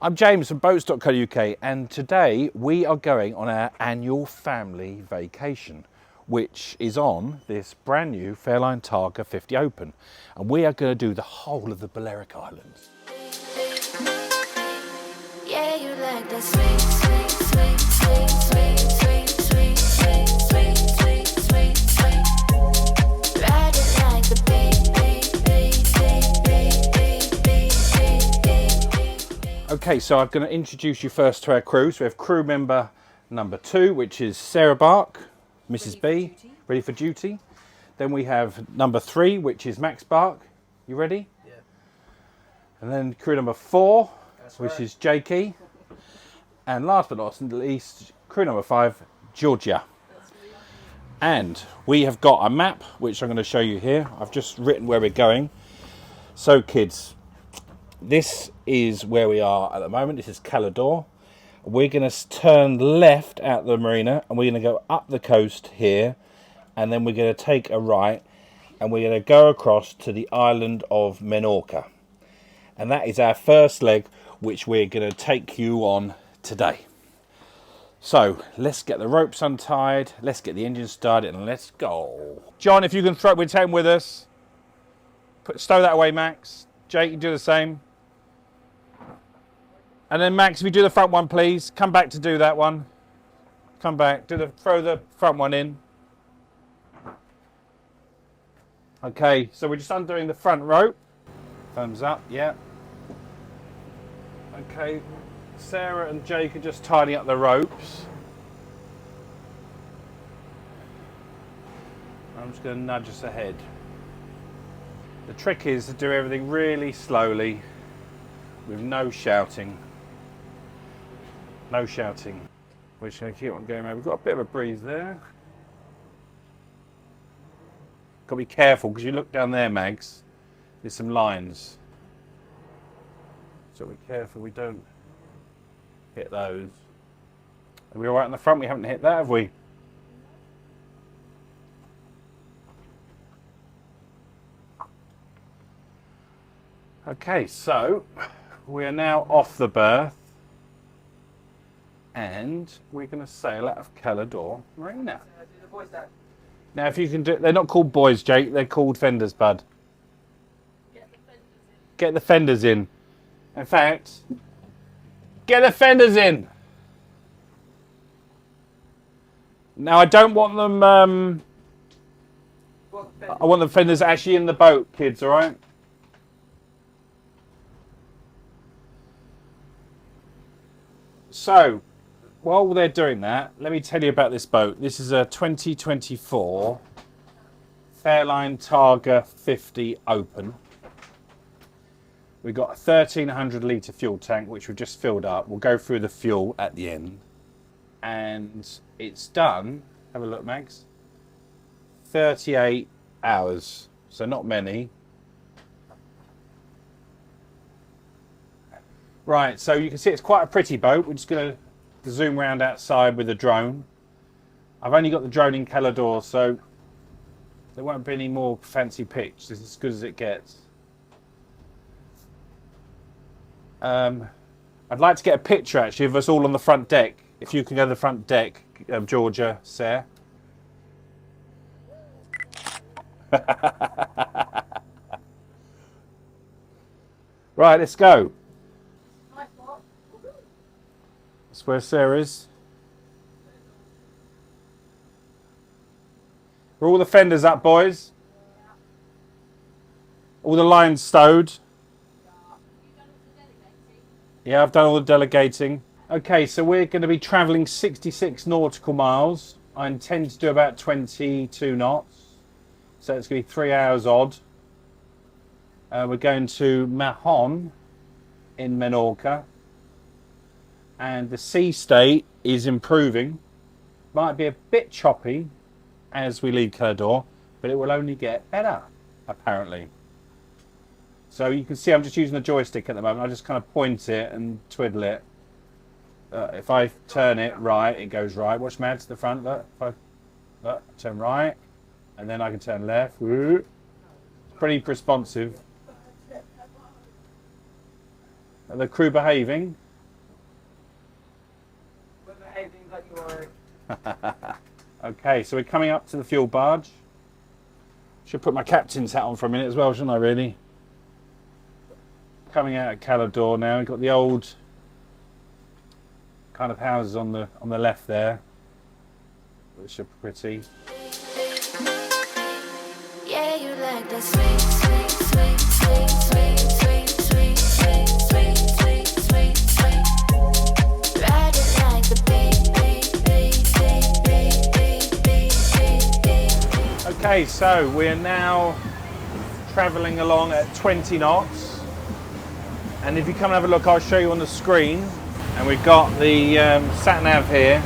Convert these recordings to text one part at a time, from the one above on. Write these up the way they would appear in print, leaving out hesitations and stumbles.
I'm James from boats.co.uk, and today we are going on our annual family vacation, which is on this brand new Fairline Targa 50 Open, and we are going to do the whole of the Balearic Islands. Yeah, you like that sweet, sweet, sweet, sweet, sweet, sweet, sweet, sweet, sweet, sweet, sweet, sweet. Ride it like the beat, beat, beat, beat, beat, beat, beat, beat, beat. Okay, so I'm going to introduce you first to our crew. So we have crew member number 2, which is Sarah Bark, Mrs. B, ready for duty. Then we have number 3, which is Max Bark. You ready? Yeah. And then crew number 4, That's which right. is Jakey. And last but not least, crew number 5, Georgia. And we have got a map, which I'm going to show you here. I've just written where we're going. So kids, this is where we are at the moment. This is Cala. We're going to turn left out the marina, and we're going to go up the coast here, and then we're going to take a right, and we're going to go across to the island of Menorca. And that is our first leg, which we're going to take you on today. So let's get the ropes untied, let's get the engine started, and let's go. John, if you can throw, we're taking with us. Stow that away, Max. Jake, you do the same. And then Max, if you do the front one, please. Come back to do that one. Come back. Throw the front one in. Okay, so we're just undoing the front rope. Thumbs up, yeah. Okay, Sarah and Jake are just tidying up the ropes. I'm just going to nudge us ahead. The trick is to do everything really slowly with no shouting. No shouting. We're just going to keep on going, mate. We've got a bit of a breeze there. Got to be careful because you look down there, Mags. There's some lines. So be careful we don't hit those. Are we all right in the front? We haven't hit that, have we? Okay, so we are now off the berth, and we're going to sail out of Cala Marina. Now, if you can do, they're not called boys, Jake. They're called fenders, bud. Get the fenders in. In fact, get the fenders in. Now, I don't want them. I want the fenders actually in the boat, kids. All right. So, while they're doing that, let me tell you about this boat. This is a 2024 Fairline Targa 50 Open. We've got a 1,300 litre fuel tank, which we've just filled up. We'll go through the fuel at the end. And it's done, have a look, Max, 38 hours. So not many. Right, so you can see it's quite a pretty boat. We're just going to zoom around outside with the drone. I've only got the drone in Cala, so there won't be any more fancy pics. This is as good as it gets. I'd like to get a picture actually of us all on the front deck. If you can go to the front deck, Georgia, Sarah. Right, let's go. That's where Sarah is. Are all the fenders up, boys? All the lines stowed? Yeah, I've done all the delegating. Okay, so we're going to be travelling 66 nautical miles. I intend to do about 22 knots. So it's going to be 3 hours odd. We're going to Mahón in Menorca. And the sea state is improving. Might be a bit choppy as we leave Cala, but it will only get better, apparently. So you can see I'm just using the joystick at the moment. I just kind of point it and twiddle it. If I turn it right, it goes right. Watch Mads to the front. Look, if I turn right, and then I can turn left. It's pretty responsive. Are the crew behaving? Okay, so we're coming up to the fuel barge. Should put my captain's hat on for a minute as well, shouldn't I, really? Coming out at Cala now, we've got the old kind of houses on the left there, which are pretty. Yeah, you like that sweet, sweet, sweet, sweet, sweet, sweet, sweet, sweet, sweet, sweet, sweet, sweet. Ride it like the beat, beat, beat, beat, beat, beat, beat, beat, beat. Okay, so we're now travelling along at 20 knots. And if you come and have a look, I'll show you on the screen. And we've got the sat nav here.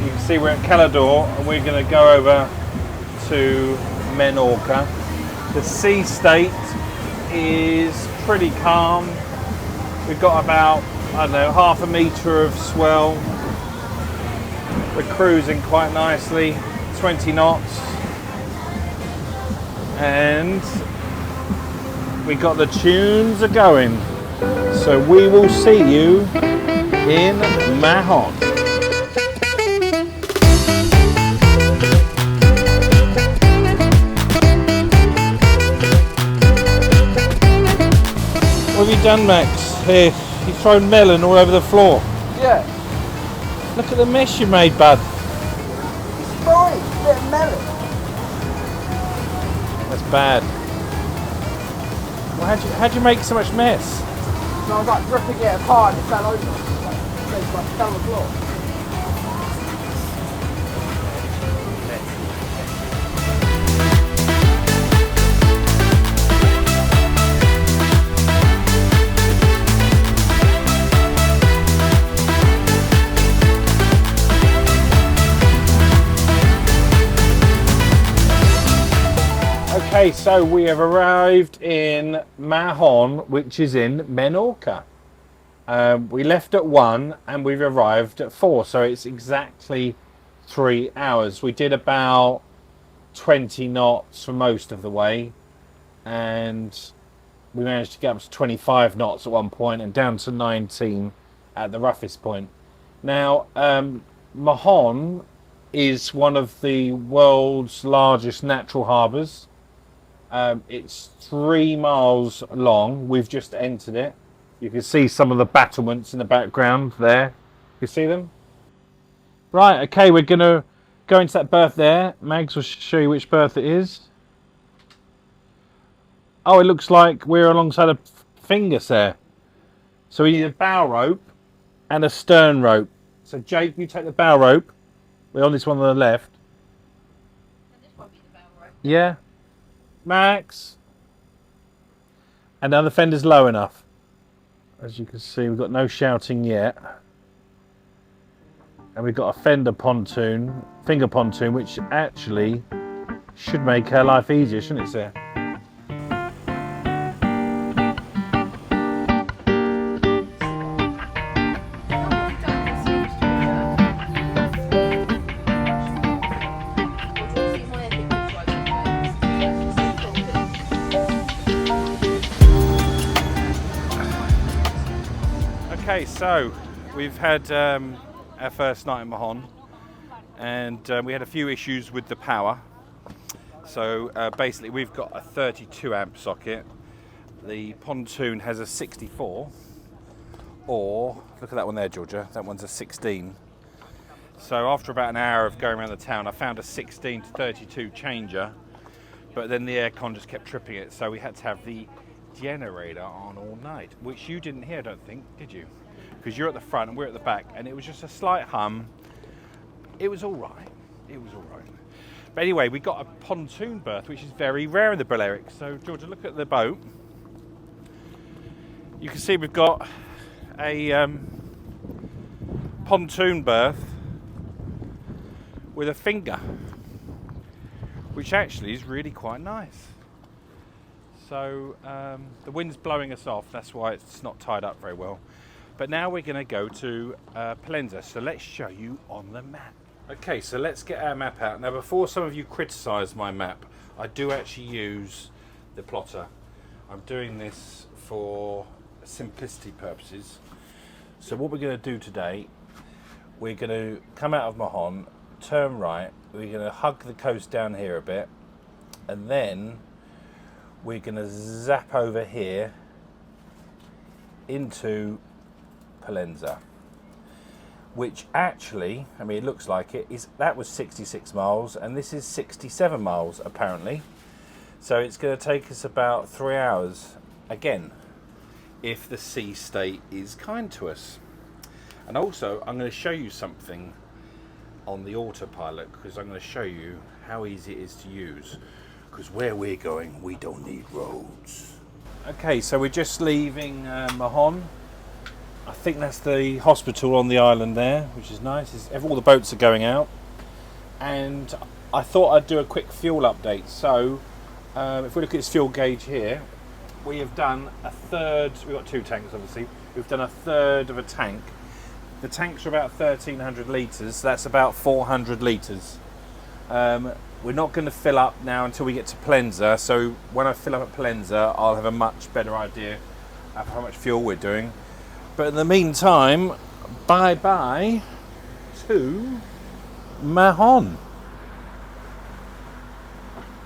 You can see we're at Cala and we're going to go over to Menorca. The sea state is pretty calm. We've got about, I don't know, half a metre of swell. We're cruising quite nicely, 20 knots. And we got the tunes are going. So we will see you in Mahón. What have you done, Max? Here, you've thrown melon all over the floor. Yeah. Look at the mess you made, bud. It's fine. It's a bit of melon. That's bad. Well, how'd you make so much mess? So I was like ripping it apart and it fell over. It's like fell on the floor. Okay, so we have arrived in Mahón, which is in Menorca. We left at 1 and we've arrived at 4, so it's exactly 3 hours. We did about 20 knots for most of the way, and we managed to get up to 25 knots at one point and down to 19 at the roughest point. Now, Mahón is one of the world's largest natural harbours. It's 3 miles long. We've just entered it. You can see some of the battlements in the background there. You see them? Right, okay, we're going to go into that berth there. Mags will show you which berth it is. Oh, it looks like we're alongside a Fingers there. So we need a bow rope and a stern rope. So Jake, you take the bow rope. We're on this one on the left. Can this one be the bow rope? Yeah. Max. And now the fender's low enough. As you can see, we've got no shouting yet. And we've got a fender pontoon, finger pontoon, which actually should make our life easier, shouldn't it, sir? Okay, so we've had our first night in Mahón, and we had a few issues with the power. So basically we've got a 32 amp socket. The pontoon has a 64, or look at that one there, Georgia, that one's a 16. So after about an hour of going around the town, I found a 16 to 32 changer, but then the aircon just kept tripping it, so we had to have the generator on all night, which you didn't hear, I don't think, did you? Because you're at the front and we're at the back, and it was just a slight hum. It was all right. It was all right. But anyway, we got a pontoon berth, which is very rare in the Balearic. So, Georgia, look at the boat. You can see we've got a pontoon berth with a finger, which actually is really quite nice. So the wind's blowing us off, that's why it's not tied up very well. But now we're going to go to Palenza, so let's show you on the map. Okay, so let's get our map out. Now, before some of you criticise my map, I do actually use the plotter. I'm doing this for simplicity purposes. So what we're going to do today, we're going to come out of Mahón, turn right, we're going to hug the coast down here a bit, and then we're going to zap over here into Pollenza, which actually, I mean, it looks like it is. That was 66 miles, and this is 67 miles apparently. So it's going to take us about 3 hours again, if the sea state is kind to us. And also, I'm going to show you something on the Autopilot, because I'm going to show you how easy it is to use. Because where we're going, we don't need roads. Okay, so we're just leaving Mahón. I think that's the hospital on the island there, which is nice. All the boats are going out. And I thought I'd do a quick fuel update. So, if we look at this fuel gauge here, we have done a third. We've got 2 tanks, obviously. We've done a third of a tank. The tanks are about 1,300 litres. That's about 400 litres. We're not going to fill up now until we get to Pollenza. So when I fill up at Pollenza, I'll have a much better idea of how much fuel we're doing. But in the meantime, bye-bye to Mahón.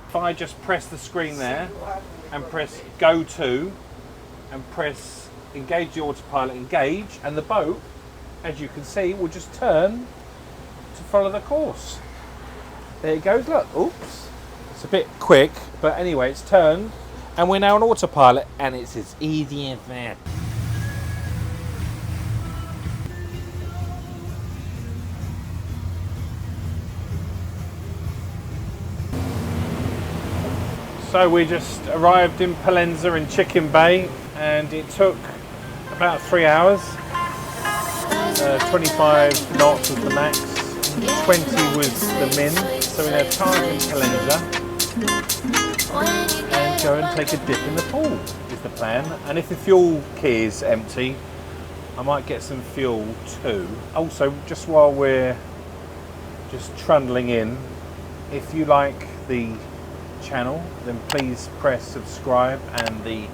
If I just press the screen there and press go to and press engage the autopilot, engage, and the boat, as you can see, will just turn to follow the course. There it goes, look, oops. It's a bit quick, but anyway, it's turned, and we're now on autopilot, and it's as easy as that. So we just arrived in Pollenza in Chicken Bay, and it took about 3 hours. 25 knots was the max, 20 was the min. So we're going to charge in Pollenza and go and take a dip in the pool is the plan. And if the fuel key is empty, I might get some fuel too. Also, just while we're just trundling in, if you like the channel, then please press subscribe and the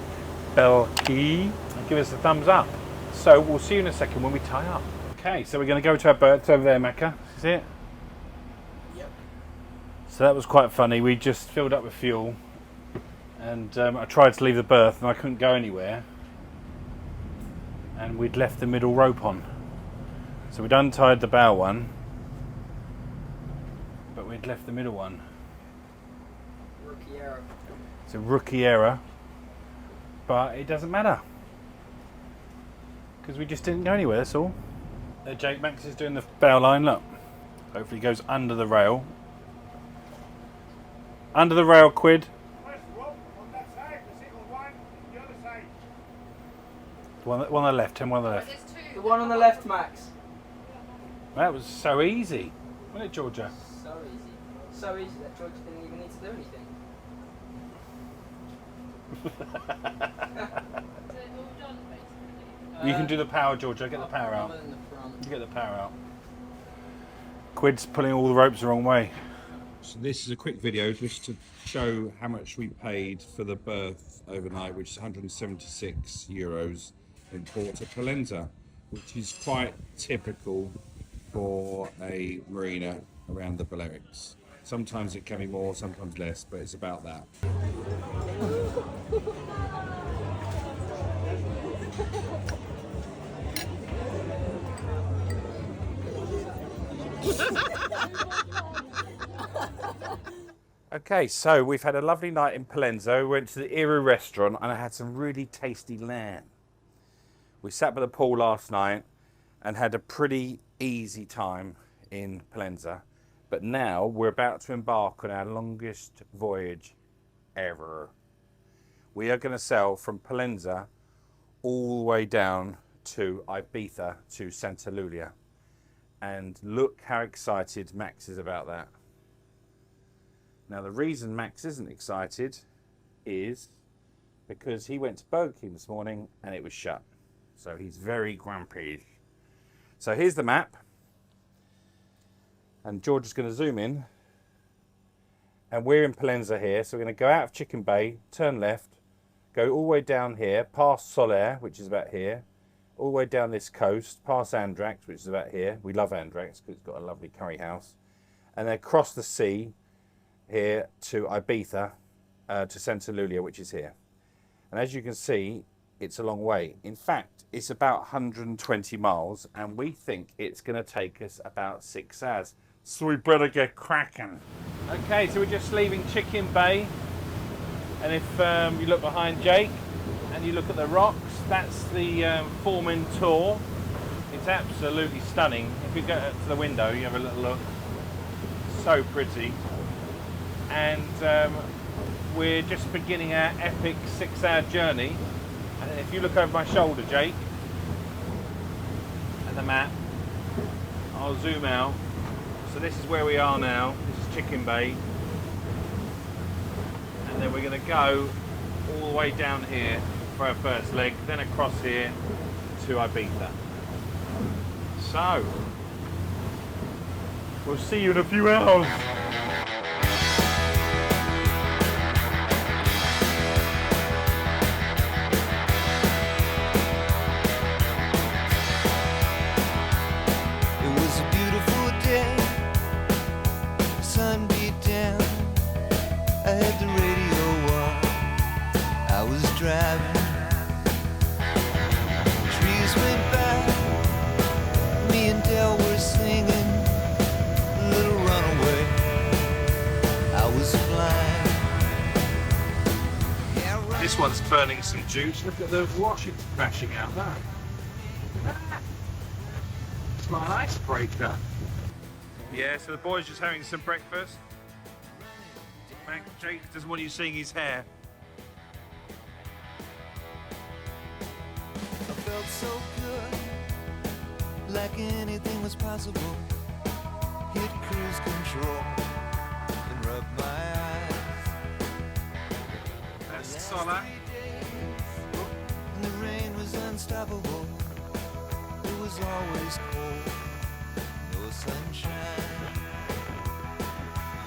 bell key and give us a thumbs up. So we'll see you in a second when we tie up. Okay, so we're going to go to our berth over there, Macca. See it? Yep. So that was quite funny. We just filled up with fuel, and I tried to leave the berth and I couldn't go anywhere. And we'd left the middle rope on. So we'd untied the bow one, but we'd left the middle one. Rookie error. It's a rookie error, but it doesn't matter, because we just didn't go anywhere, that's all. Jake Max is doing the bow line, look. Hopefully it goes under the rail. Under the rail, Quid. One on the left, Tim, one on the left. There's 2. The one on the left, Max. That was so easy, wasn't it, Georgia? So easy. So easy that George didn't even need to do anything. Is it all done, basically? You can do the power, Georgia. Get the power out. Other than the front. You get the power out. Quid's pulling all the ropes the wrong way. So this is a quick video just to show how much we paid for the berth overnight, which is 176 euros in Porto Pollenza, which is quite typical for a marina around the Balearics. Sometimes it can be more, sometimes less, but it's about that. Okay, so we've had a lovely night in Pollenza. We went to the Eru restaurant and I had some really tasty lamb. We sat by the pool last night and had a pretty easy time in Pollenza. But now we're about to embark on our longest voyage ever. We are going to sail from Pollenza all the way down to Ibiza to Santa Lulia. And look how excited Max is about that. Now the reason Max isn't excited is because he went to Burger King this morning and it was shut. So he's very grumpy. So here's the map. And George is going to zoom in. And we're in Pollenza here. So we're going to go out of Chicken Bay, turn left, go all the way down here, past Solaire, which is about here, all the way down this coast, past Andrax, which is about here. We love Andrax because it's got a lovely curry house. And then across the sea here to Ibiza, to Santa Lulia, which is here. And as you can see, it's a long way. In fact, it's about 120 miles, and we think it's going to take us about 6 hours. So we better get cracking. Okay, so we're just leaving Chicken Bay. And if you look behind Jake and you look at the rocks, that's the Formentera. It's absolutely stunning. If you go to the window, you have a little look. So pretty. And we're just beginning our epic 6-hour journey. And if you look over my shoulder, Jake, at the map, I'll zoom out. So this is where we are now. This is Chicken Bay. And then we're going to go all the way down here for our first leg, then across here to Ibiza. So, we'll see you in a few hours. It was a beautiful day, sun beat down. I had the radio on, I was driving. Trees went by, me and Del were singing Little Runaway. I was flying. Yeah, This one's burning some juice. Look at the washing crashing out there. It's like an icebreaker. Yeah, so the boys just having some breakfast. Jake doesn't want you seeing his hair. I felt so good, like anything was possible. Hit cruise control and rub my eyes. That's Cala. And the rain was unstoppable. It was always cold, no sunshine.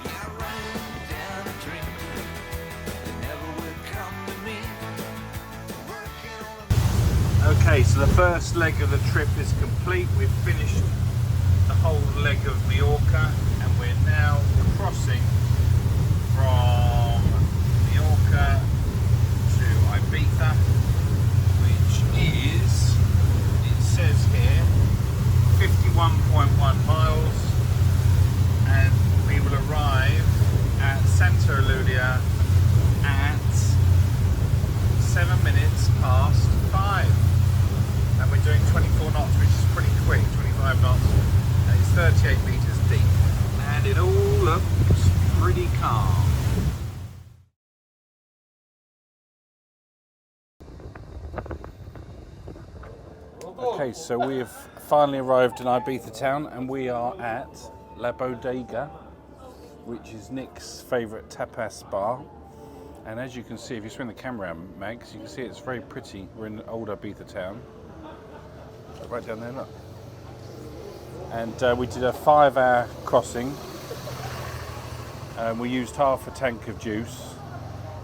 Yeah, I ran down a dream that never would come to me. Working on a Okay, so the first leg of the trip is complete. We've finished the whole leg of Menorca, and we're now crossing from Menorca to Ibiza, which is, it says here, 51.1 miles, and we will arrive at Santa Lulia at 7 minutes past 5. And we're doing 24 knots, which is pretty quick, 25 knots. And it's 38 meters deep, and it all looks pretty calm. Okay, so we've finally arrived in Ibiza town, and we are at La Bodega, which is Nick's favourite tapas bar. And as you can see, if you swing the camera around, Mags, you can see it's very pretty. We're in old Ibiza town. Right down there, look. And we did a 5-hour crossing. We used half a tank of juice,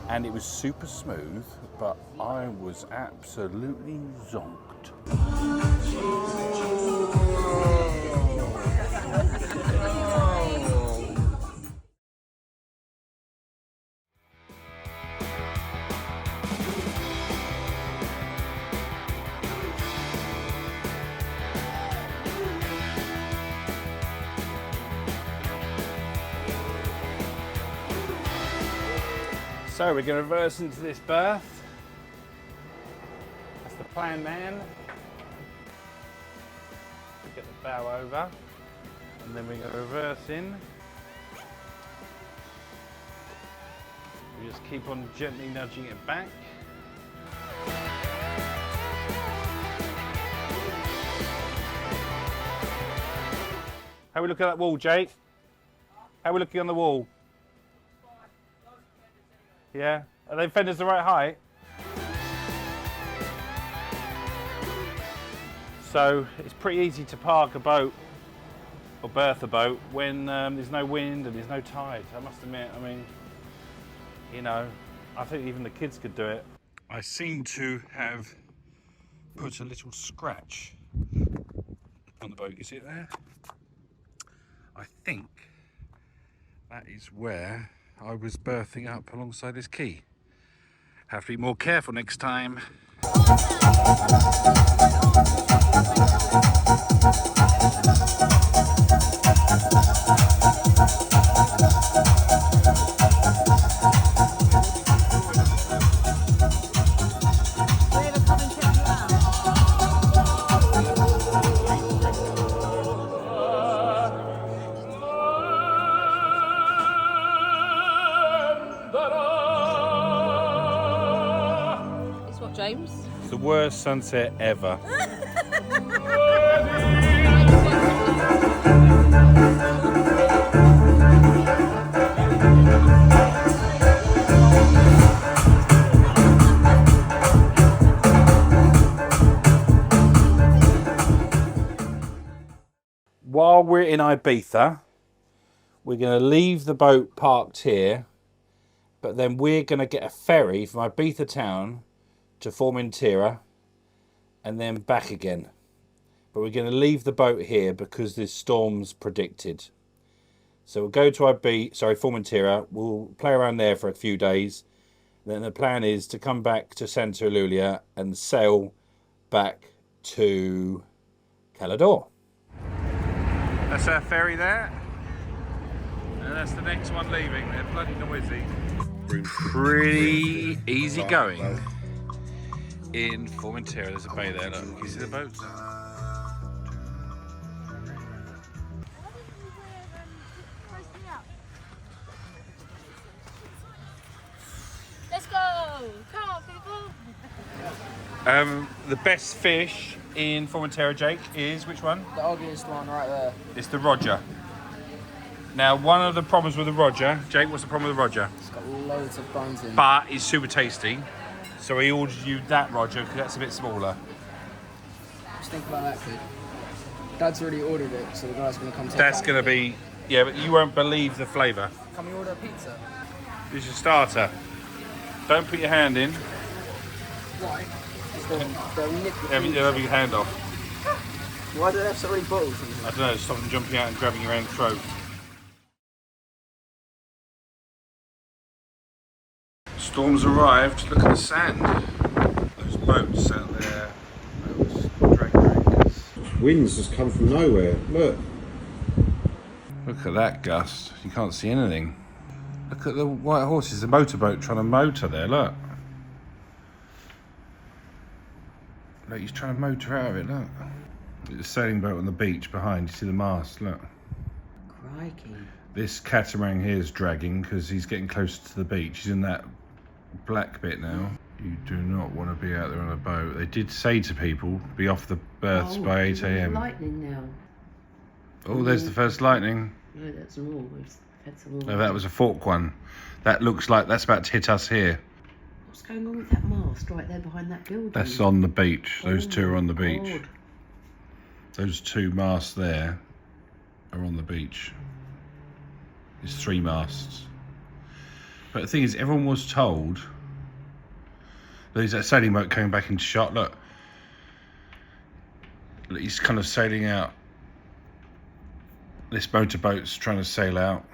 and it was super smooth, but I was absolutely zonked. So we're going to reverse into this berth. That's the plan, man. We get the bow over, and then we're going to reverse in. We just keep on gently nudging it back. How we looking at that wall, Jake? How we looking on the wall? Yeah? Are the fenders the right height? So it's pretty easy to park a boat or berth a boat when there's no wind and there's no tide. I must admit, I mean, you know, I think even the kids could do it. I seem to have put a little scratch on the boat. You see it there? I think that is where I was berthing up alongside this quay. Have to be more careful next time. It's what, James? It's the worst sunset ever. While we're in Ibiza, we're going to leave the boat parked here, but then we're going to get a ferry from Ibiza town to Formentera and then back again. But we're going to leave the boat here because there's storms predicted. So we'll go to Formentera, we'll play around there for a few days. Then the plan is to come back to Santa Eulalia and sail back to Cala. That's our ferry there. And that's the next one leaving. They're bloody noisy. Pretty easy going in Formentera. There's a bay there. Look, can you see the boats? Let's go! Come on, people! The best fish in Formentera, Jake, is which one? The ugliest one right there. It's the Roger. Now, one of the problems with the Roger, Jake, what's the problem with the Roger? It's got loads of bones in. But it's super tasty. So he ordered you that Roger because that's a bit smaller. Just think about that, kid. Dad's already ordered it, so the guy's going to come take That's it. going to be, yeah, but you won't believe the flavour. Can we order a pizza? This is your starter. Don't put your hand in. Why? They'll nip the You'll have your hand off. Why do they have so many bottles in I don't know, stop them jumping out and grabbing your own throat. Storm's arrived. Look at the sand. Those boats out there. Those drag anchors. Winds just come from nowhere. Look. Look at that gust. You can't see anything. Look at the white horses. The motorboat trying to motor there. Look. Look, he's trying to motor out of it. Look. There's a sailing boat on the beach behind. You see the mast. Look. Crikey. This catamaran here is dragging because he's getting closer to the beach. He's in that black bit now. You do not want to be out there on a boat. They did say to people, be off the berths by 8 a.m. Lightning now. Oh, there's the first lightning. No, that's more. We've had some more. No, that was a fork one. That looks like that's about to hit us here. What's going on with that mast right there behind that building? That's on the beach. Those two are on the beach. God. Those two masts there are on the beach. There's 3 masts. But the thing is, everyone was told. There's that sailing boat coming back into shot. Look. He's kind of sailing out. This motorboat's trying to sail out.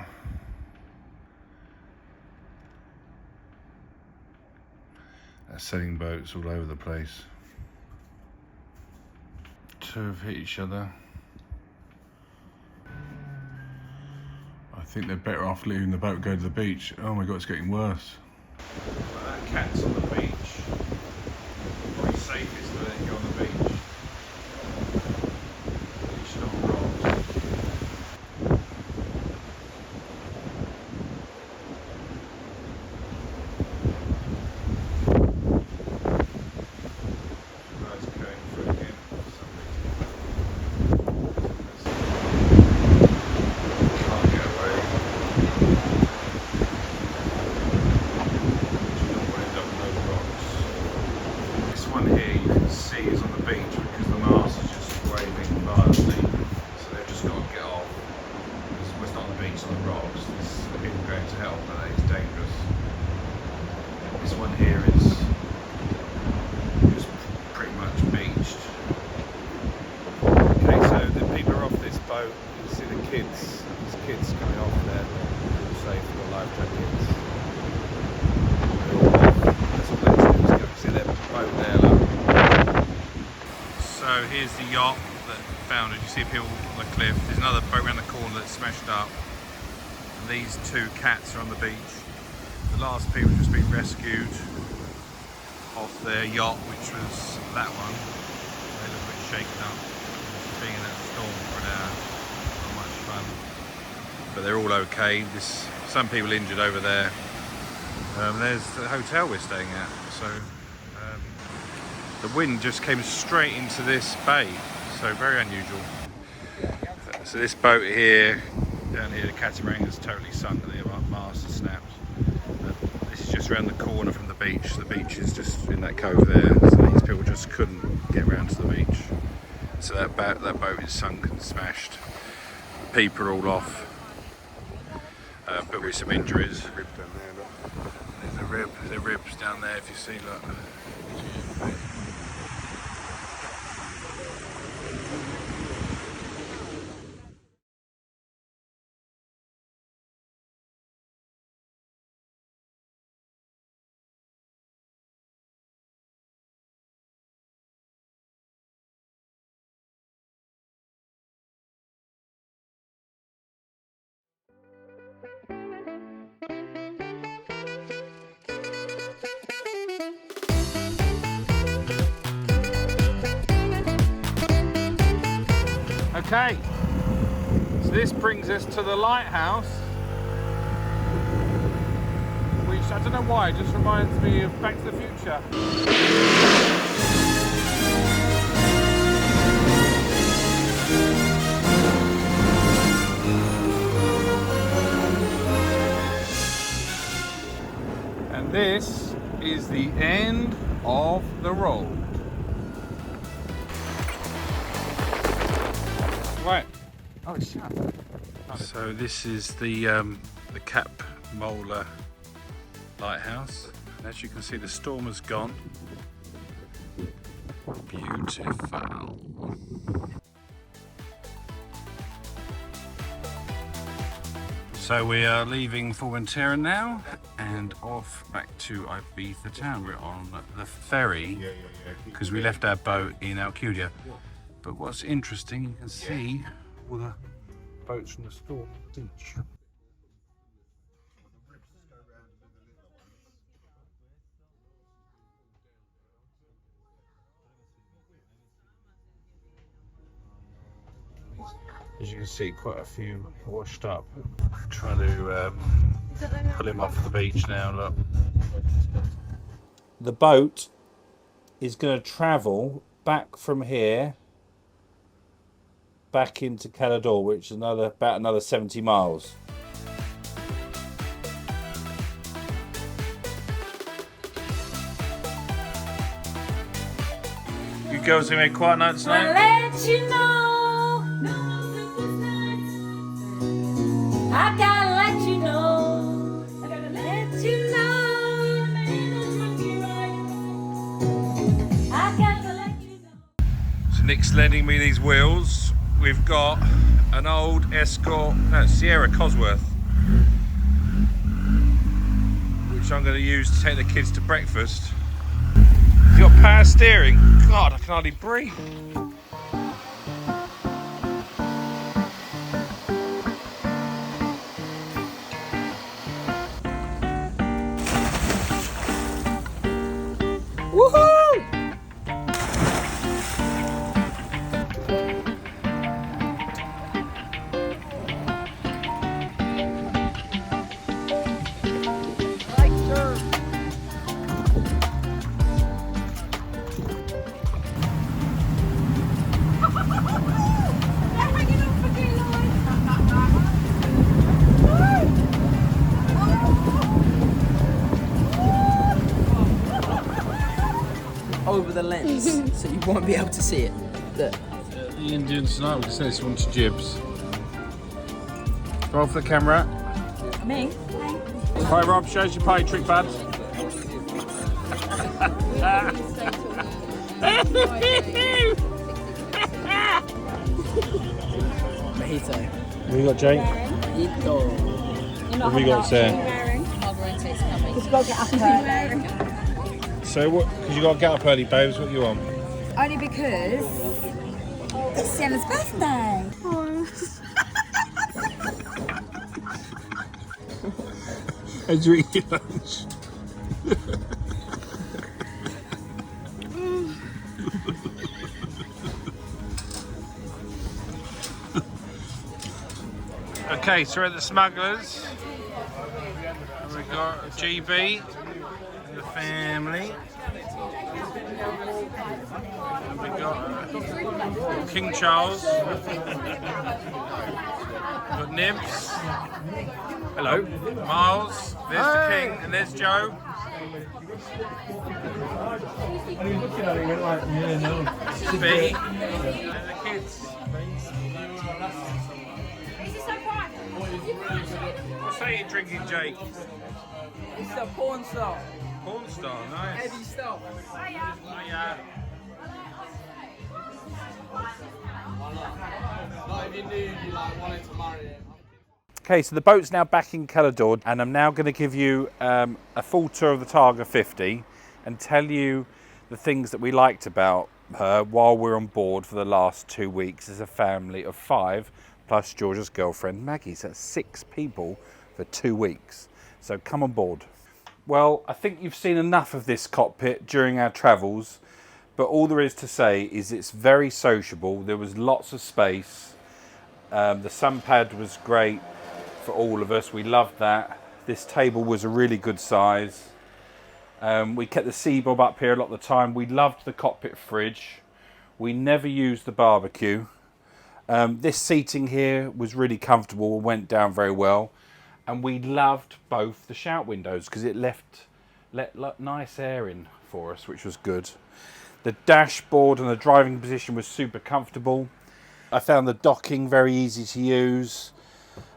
There's sailing boats all over the place. 2 have hit each other. I think they're better off leaving the boat and go to the beach. Oh my god, it's getting worse. That cat's on the beach. Probably safest to let it go on the beach. Beach on rocks. That's going through again for some reason. Can't get away. You don't want to end up in those rocks. This one here you can see is on the beach because the mast is just waving violently. So they've just got to get off. It's not on the beach, it's on the rocks. There's people going to help, but it's dangerous. This one here is just pretty much beach. boat. You can see the kids. There's kids coming off there. Safe for the life jackets. They're all off. That's all they're doing. You can see their boat there. Look. So here's the yacht that foundered. You see people on the cliff. There's another boat around the corner that's smashed up. And these two cats are on the beach. The last people just been rescued off their yacht, which was that one. They look a bit shaken up. Being in that storm for an hour, not much fun. But they're all okay. Some people injured over there. There's the hotel we're staying at. So the wind just came straight into this bay. So very unusual. So this boat here, down here, the catamaran is totally sunk. The mast is snapped. This is just around the corner from the beach. The beach is just in that cove there. So these people just couldn't get around to the beach. So that boat is sunk and smashed. People are all off, but with some injuries. There's a rib. There's ribs down there if you see. Look. Okay, so this brings us to the lighthouse, which I don't know why, just reminds me of Back to the Future. And this is the end of the road. Right. Oh, it's shut. So this is the Cap Mola lighthouse. And as you can see, the storm has gone. Beautiful. So we are leaving Formentera now and off back to Ibiza town. We're on the ferry because we left our boat in Alcudia. But what's interesting, you can see all the boats from the storm beach. As you can see, quite a few washed up. I'm trying to pull him off the beach now, look. The boat is going to travel back from here back into Cala, which is about another 70 miles. You girls have made quite a night tonight. I'll let you know. I gotta let you know. I gotta let you know. I gotta let you know. So Nick's lending me these wheels. We've got an old Escort, Sierra Cosworth, which I'm going to use to take the kids to breakfast. You've got power steering. God, I can hardly breathe. Woohoo! Over the lens, so you won't be able to see it. Look. What are you going to do tonight? We can send this one to Jibs. Roll for the camera. Me? Hi Rob, show us your party trick, bud. margarita. What have you got, Jake? Ito. What have you got, Sarah? Margarita is coming. Just go get up early. So what? Because you got to get up early, babes. What you want? Only because it's Sienna's birthday. How'd you eat your lunch? Okay, so we're at the Smugglers. And we've got GB and the family. And we've got King Charles. We've got Nibs. Hello. Miles. There's the King and there's Joe. This is B. And the kids. What's that you're drinking, Jake? It's a porn star. Porn star, nice. Heavy stuff. Hiya. Not if you knew you like wanted to marry him. Okay, so the boat's now back in Cala, and I'm now going to give you a full tour of the Targa 50 and tell you the things that we liked about her while we're on board for the last 2 weeks as a family of 5, plus Georgia's girlfriend Maggie. So that's 6 people for 2 weeks. So come on board. Well, I think you've seen enough of this cockpit during our travels, but all there is to say is it's very sociable. There was lots of space. The sun pad was great for all of us. We loved that. This table was a really good size. We kept the sea bob up here a lot of the time. We loved the cockpit fridge. We never used the barbecue. This seating here was really comfortable and went down very well. And we loved both the shout windows because it let nice air in for us, which was good. The dashboard and the driving position was super comfortable. I found the docking very easy to use.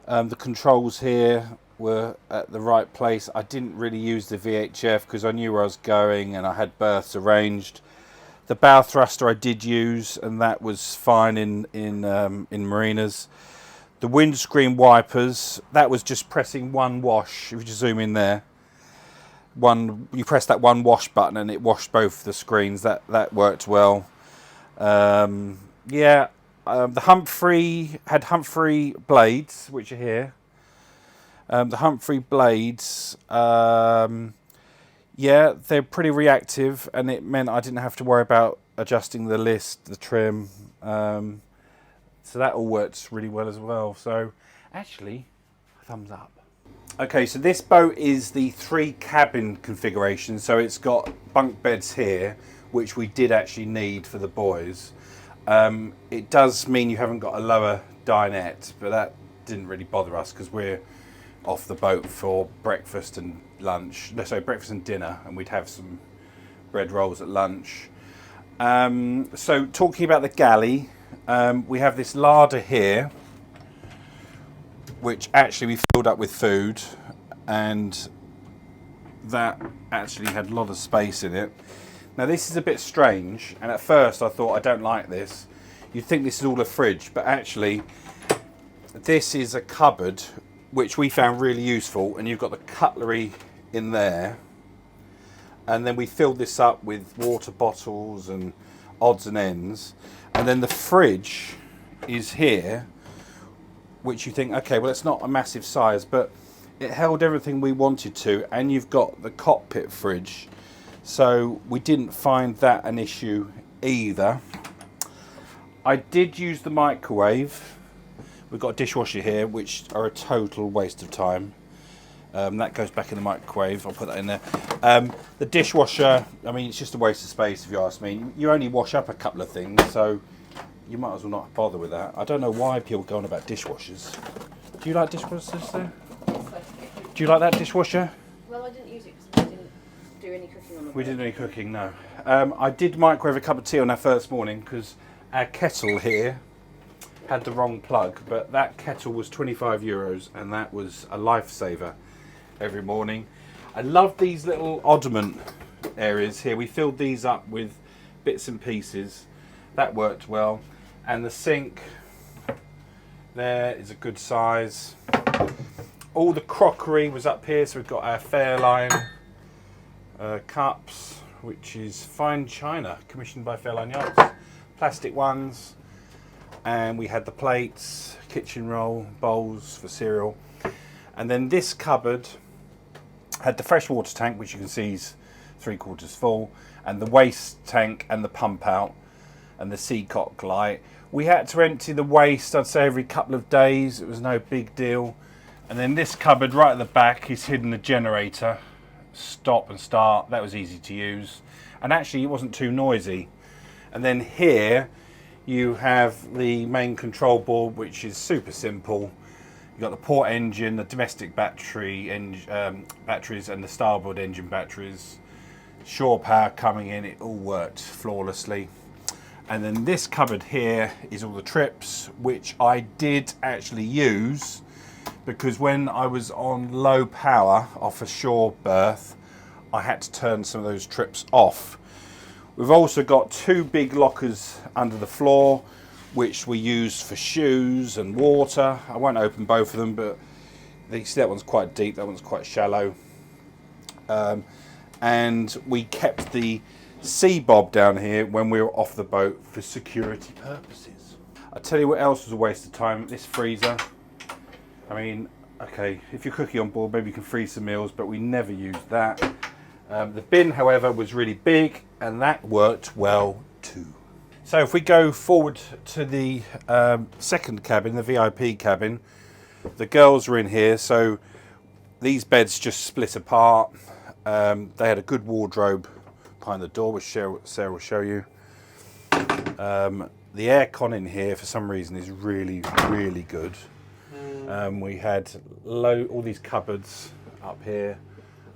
The controls here were at the right place. I didn't really use the VHF because I knew where I was going and I had berths arranged. The bow thruster I did use, and that was fine in marinas. The windscreen wipers, that was just pressing one wash. If you just zoom in there, you press that one wash button and it washed both the screens. That worked well. The Humphrey had Humphrey blades, which are here. The Humphrey blades, they're pretty reactive, and it meant I didn't have to worry about adjusting the list, the trim. So that all works really well as well. So actually, thumbs up. Okay, so this boat is the 3 cabin configuration. So it's got bunk beds here, which we did actually need for the boys. It does mean you haven't got a lower dinette, but that didn't really bother us because we're off the boat for breakfast and lunch. No, sorry, breakfast and dinner, and we'd have some bread rolls at lunch. So talking about the galley, we have this larder here, which actually we filled up with food, and that actually had a lot of space in it. Now this is a bit strange, and at first I thought I don't like this. You'd think this is all a fridge, but actually this is a cupboard which we found really useful, and you've got the cutlery in there, and then we filled this up with water bottles and odds and ends, and then the fridge is here, which you think, okay, well it's not a massive size, but it held everything we wanted to, and you've got the cockpit fridge. So we didn't find that an issue either. I did use the microwave. We've got a dishwasher here, which are a total waste of time. That goes back in the microwave. I'll put that in there. The dishwasher, I mean, it's just a waste of space if you ask me. You only wash up a couple of things, so you might as well not bother with that. I don't know why people go on about dishwashers. Do you like dishwashers there? Do you like that dishwasher? Well, I didn't use it because we didn't do any cooking on the We didn't do any cooking, no. I did microwave a cup of tea on our first morning because our kettle here had the wrong plug, but that kettle was €25 and that was a lifesaver every morning. I love these little oddment areas here. We filled these up with bits and pieces. That worked well. And the sink there is a good size. All the crockery was up here, so we've got our Fairline cups, which is fine china, commissioned by Fairline Yachts, plastic ones, and we had the plates, kitchen roll, bowls for cereal, and then this cupboard had the freshwater tank, which you can see is 3/4 full, and the waste tank and the pump out, and the seacock light. We had to empty the waste, I'd say, every couple of days. It was no big deal. And then this cupboard right at the back is hidden the generator, stop and start. That was easy to use, and actually it wasn't too noisy. And then here you have the main control board, which is super simple. You've got the port engine, the domestic batteries, and the starboard engine batteries. Shore power coming in, it all worked flawlessly. And then this cupboard here is all the trips, which I did actually use, because when I was on low power off a shore berth, I had to turn some of those trips off. We've also got 2 big lockers under the floor, which we use for shoes and water. I won't open both of them, but you see that one's quite deep, that one's quite shallow. And we kept the sea bob down here when we were off the boat for security purposes. I'll tell you what else was a waste of time. This freezer. I mean, okay, if you're cooking on board, maybe you can freeze some meals, but we never used that. The bin, however, was really big, and that worked well too. So if we go forward to the second cabin, the VIP cabin, the girls were in here, so these beds just split apart. They had a good wardrobe behind the door, which Sarah will show you. The aircon in here, for some reason, is really, really good. We had all these cupboards up here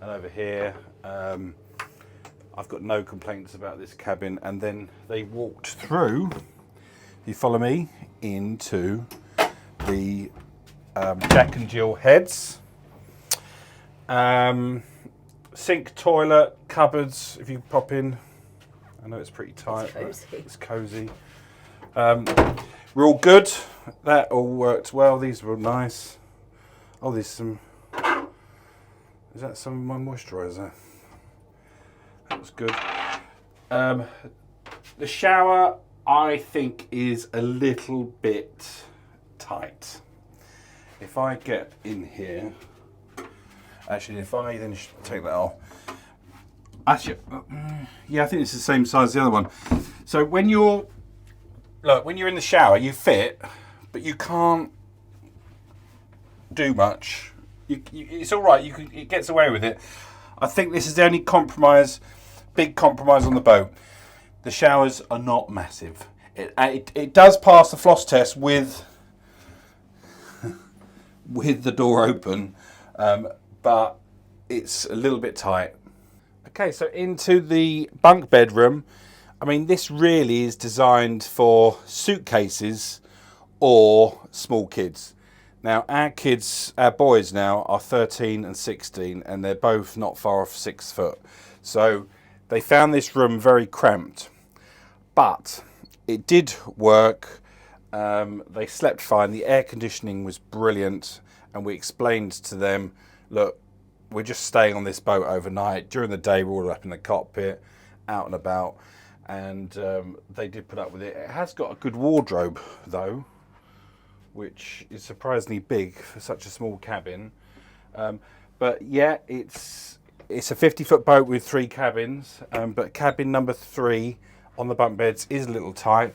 and over here. I've got no complaints about this cabin. And then they walked through, if you follow me, into the Jack and Jill heads. Sink, toilet, cupboards, if you pop in. I know it's pretty tight. It's cozy. We're all good. That all worked well. These were nice. Oh, there's some... Is that some of my moisturiser? That was good. The shower, I think, is a little bit tight. If I get in here... Actually, if I then take that off... Actually, yeah, I think it's the same size as the other one. So when you're... Look, when you're in the shower, you fit, but you can't do much. It's all right. It gets away with it. I think this is the only big compromise on the boat. The showers are not massive. It does pass the floss test with the door open, but it's a little bit tight. Okay, so into the bunk bedroom. I mean, this really is designed for suitcases or small kids. Now, our boys now are 13 and 16, and they're both not far off 6 foot. So they found this room very cramped, but it did work. They slept fine. The air conditioning was brilliant, and we explained to them, look, we're just staying on this boat overnight. During the day, we're all up in the cockpit, out and about. And they did put up with it. It has got a good wardrobe, though, which is surprisingly big for such a small cabin. But yeah, it's a 50-foot boat with 3 cabins. But cabin number 3 on the bunk beds is a little tight,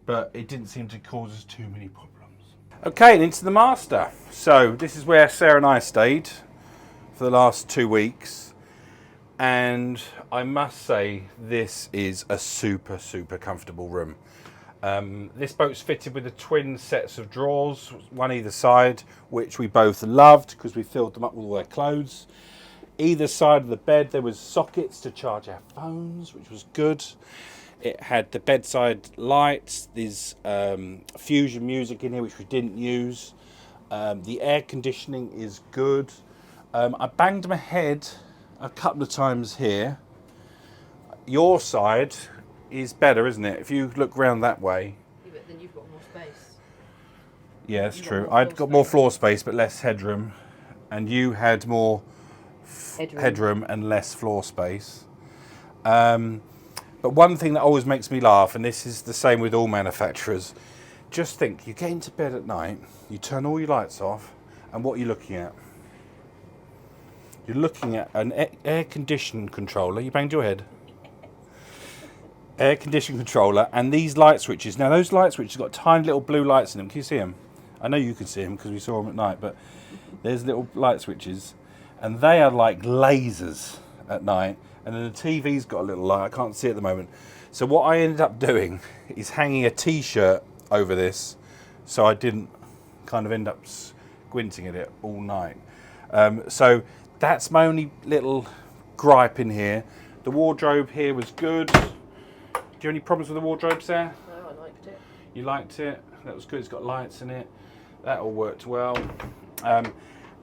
but it didn't seem to cause us too many problems. Okay, and into the master. So this is where Sarah and I stayed for the last 2 weeks. And I must say, this is a super, super comfortable room. This boat's fitted with the twin sets of drawers, one either side, which we both loved because we filled them up with all their clothes. Either side of the bed, there was sockets to charge our phones, which was good. It had the bedside lights. There's fusion music in here, which we didn't use. The air conditioning is good. I banged my head a couple of times here. Your side is better, isn't it? If you look round that way. Yeah, but then you've got more space. Yeah, that's true. I'd got more floor space but less headroom, and you had more headroom and less floor space. But one thing that always makes me laugh, and this is the same with all manufacturers, just think, you get into bed at night, you turn all your lights off, and what are you looking at? You're looking at an air conditioning controller. You banged your head. Air conditioning controller, and these light switches. Now those light switches got tiny little blue lights in them. Can you see them? I know you can see them because we saw them at night, but there's little light switches, and they are like lasers at night. And then the TV's got a little light. I can't see it at the moment. So what I ended up doing is hanging a T-shirt over this, so I didn't kind of end up squinting at it all night. So that's my only little gripe in here. The wardrobe here was good. Do you have any problems with the wardrobe, Sarah? No, I liked it. You liked it? That was good. It's got lights in it. That all worked well.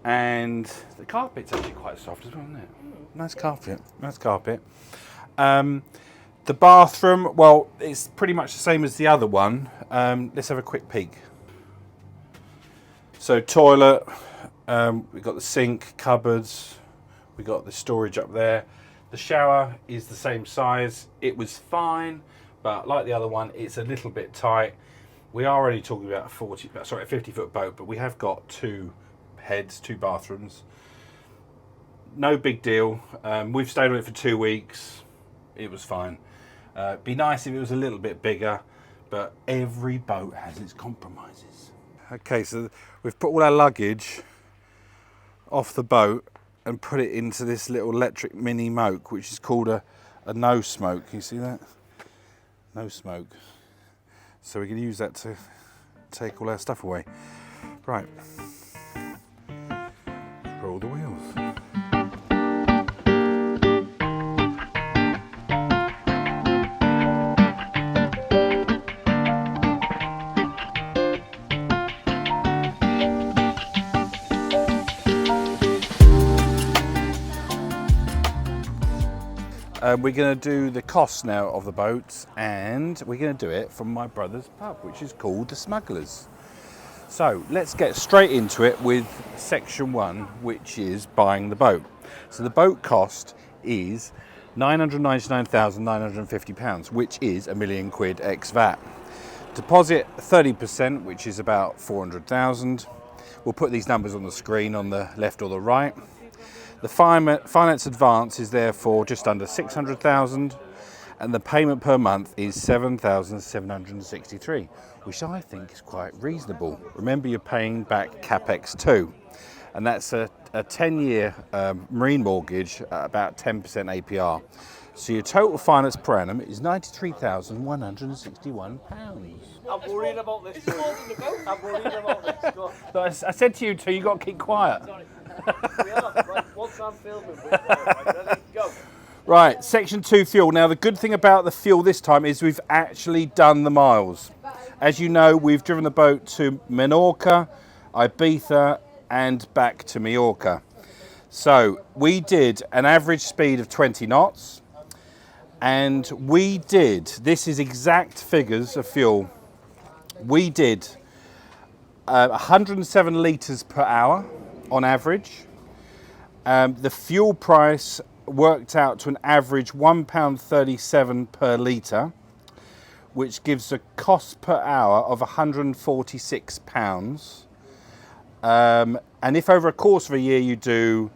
And the carpet's actually quite soft as well, isn't it? Nice carpet. Nice carpet. The bathroom, well, it's pretty much the same as the other one. Let's have a quick peek. So toilet, we've got the sink, cupboards, we got the storage up there. The shower is the same size. It was fine, but like the other one, it's a little bit tight. We are already talking about a 50-foot boat, but we have got two heads, two bathrooms. No big deal. We've stayed on it for 2 weeks. It was fine. Be nice if it was a little bit bigger, but every boat has its compromises. Okay, so we've put all our luggage off the boat and put it into this little electric mini moke, which is called a no smoke. Can you see that? No smoke. So we can use that to take all our stuff away. Right. Roll the wheels. We're going to do the cost now of the boat, and we're going to do it from my brother's pub, which is called the Smugglers. So let's get straight into it with section 1, which is buying the boat. So the boat cost is £999,950, which is £1,000,000 ex VAT. Deposit 30%, which is about 400,000. We'll put these numbers on the screen on the left or the right. The finance advance is therefore just under 600,000, and the payment per month is 7,763, which I think is quite reasonable. Remember, you're paying back capex too, and that's a 10-year marine mortgage at about 10% APR. So your total finance per annum is £93,161. I'm worried about this. I'm worried about this. Go on. So I said to you two, you got to keep quiet. Sorry. We are. Right, once I'm filming, we're right, ready? Go. Right, section 2 fuel. Now the good thing about the fuel this time is we've actually done the miles. As you know, we've driven the boat to Menorca, Ibiza and back to Mallorca. So we did an average speed of 20 knots, and we did, this is exact figures of fuel, we did 107 litres per hour on average. The fuel price worked out to an average £1.37 per litre, which gives a cost per hour of £146. And if over a course of a year you do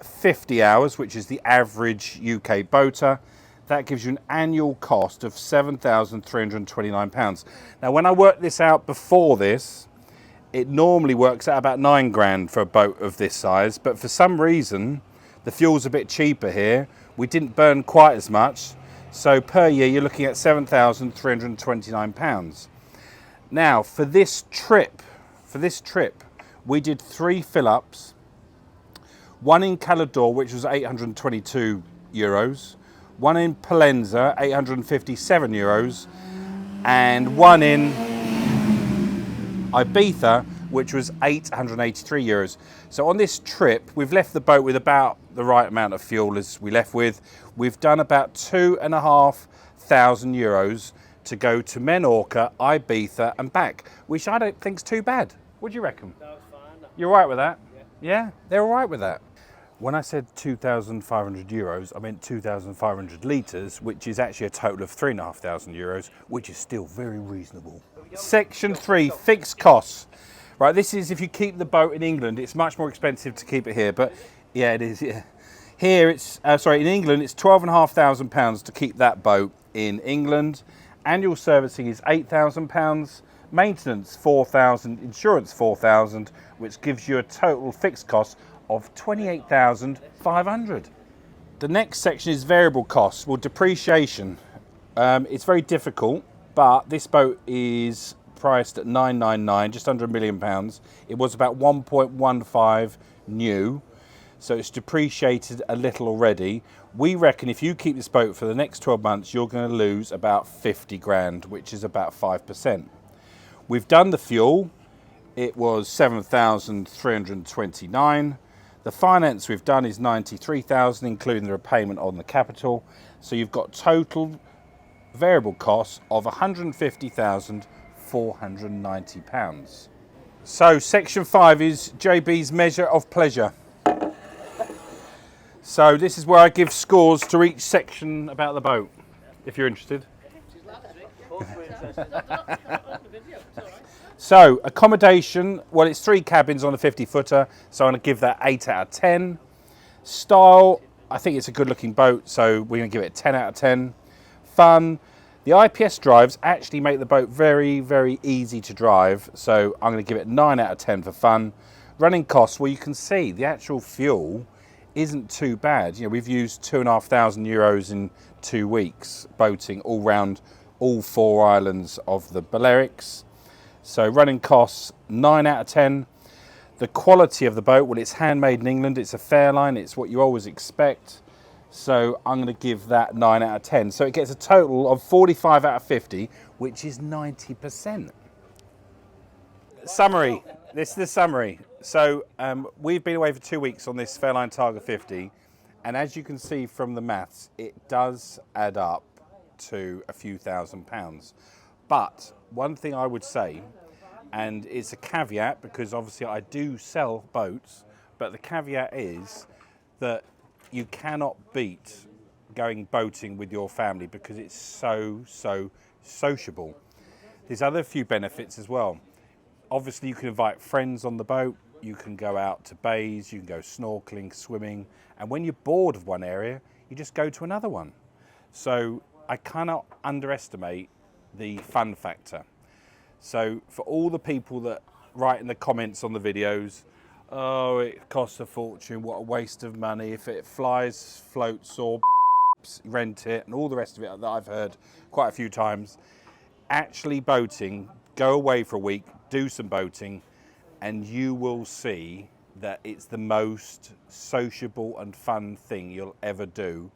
50 hours, which is the average UK boater, that gives you an annual cost of £7,329. Now, when I worked this out before this, it normally works out about £9,000 for a boat of this size, but for some reason, the fuel's a bit cheaper here. We didn't burn quite as much, so per year you're looking at £7,329. Now, for this trip, we did 3 fill-ups, one in Cala, which was €822, one in Palenza, €857, and one in Ibiza, which was €883. So on this trip, we've left the boat with about the right amount of fuel as we left with. We've done about €2,500 to go to Menorca, Ibiza and back, which I don't think is too bad. What do you reckon? No, it's fine. You're all right with that? Yeah, they're all right with that. When I said 2,500 euros, I meant 2,500 litres, which is actually a total of 3,500 euros, which is still very reasonable. Section 3, fixed costs. Right, this is if you keep the boat in England, it's much more expensive to keep it here, but yeah, it is. Yeah. Here it's, in England, it's £12,500 to keep that boat in England. Annual servicing is £8,000, maintenance £4,000, insurance £4,000, which gives you a total fixed cost of £28,500. The next section is variable costs. Well, depreciation. It's very difficult, but this boat is priced at 999, just under £1 million. It was about 1.15 new, so it's depreciated a little already. We reckon if you keep this boat for the next 12 months, you're going to lose about 50 grand, which is about 5%. We've done the fuel. It was 7,329. The finance we've done is 93,000, including the repayment on the capital. So you've got total variable costs of £150,490. So section 5 is JB's measure of pleasure. So this is where I give scores to each section about the boat, if you're interested. So accommodation, well, it's 3 cabins on a 50-footer, so I'm going to give that 8 out of 10. Style, I think it's a good looking boat, so we're going to give it a 10 out of 10. Fun, the IPS drives actually make the boat very, very easy to drive, so I'm going to give it 9 out of 10 for fun. Running costs, well, you can see the actual fuel isn't too bad. You know, we've used €2,500 in 2 weeks boating all round all 4 islands of the Balearics. So running costs 9 out of 10. The quality of the boat, well, it's handmade in England. It's a Fairline. It's what you always expect. So I'm going to give that 9 out of 10. So it gets a total of 45 out of 50, which is 90%. Summary. This is the summary. So we've been away for 2 weeks on this Fairline Targa 50. And as you can see from the maths, it does add up to a few £1,000s. But one thing I would say, and it's a caveat because obviously I do sell boats, but the caveat is that you cannot beat going boating with your family because it's so sociable. There's other few benefits as well. Obviously you can invite friends on the boat, you can go out to bays, you can go snorkeling, swimming, and when you're bored of one area, you just go to another one. So I cannot underestimate the fun factor. So for all the people that write in the comments on the videos, oh, it costs a fortune, what a waste of money, if it flies, floats, or rent it, and all the rest of it that I've heard quite a few times, actually boating, go away for a week, do some boating, and you will see that it's the most sociable and fun thing you'll ever do.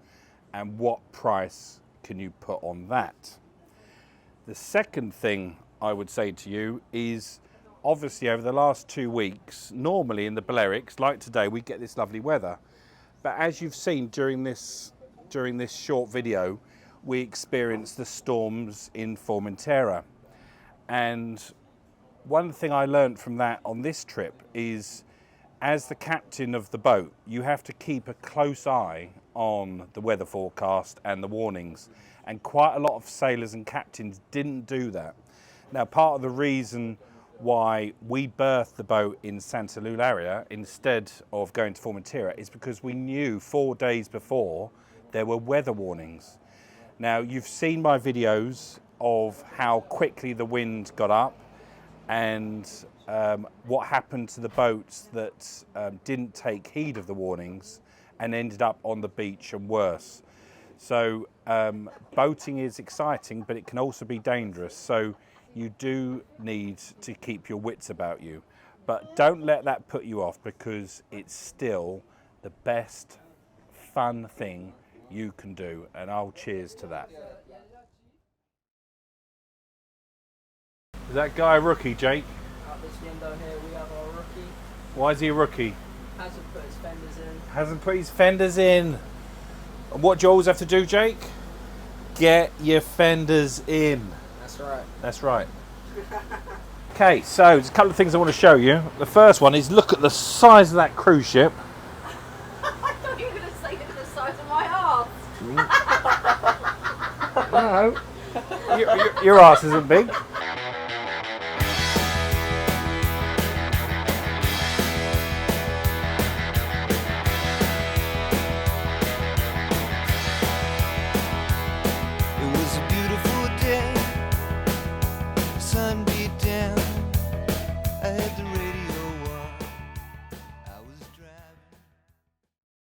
And what price can you put on that? The second thing I would say to you is, obviously over the last 2 weeks, normally in the Balearics, like today, we get this lovely weather. But as you've seen during this short video, we experienced the storms in Formentera. And one thing I learned from that on this trip is, as the captain of the boat, you have to keep a close eye on the weather forecast and the warnings. And quite a lot of sailors and captains didn't do that. Now, part of the reason why we berthed the boat in Santa Eulalia instead of going to Formentera is because we knew 4 days before there were weather warnings. Now, you've seen my videos of how quickly the wind got up and what happened to the boats that didn't take heed of the warnings and ended up on the beach and worse. So boating is exciting, but it can also be dangerous. So you do need to keep your wits about you. But don't let that put you off, because it's still the best fun thing you can do. And I'll cheers to that. Is that guy a rookie, Jake? At this window here we have our rookie. Why is he a rookie? Hasn't put his fenders in. Hasn't put his fenders in. And what do you always have to do, Jake? Get your fenders in. That's right. That's right. Okay, so there's a couple of things I want to show you. The first one is look at the size of that cruise ship. I thought you were going to say it's the size of my arse. No, your arse isn't big.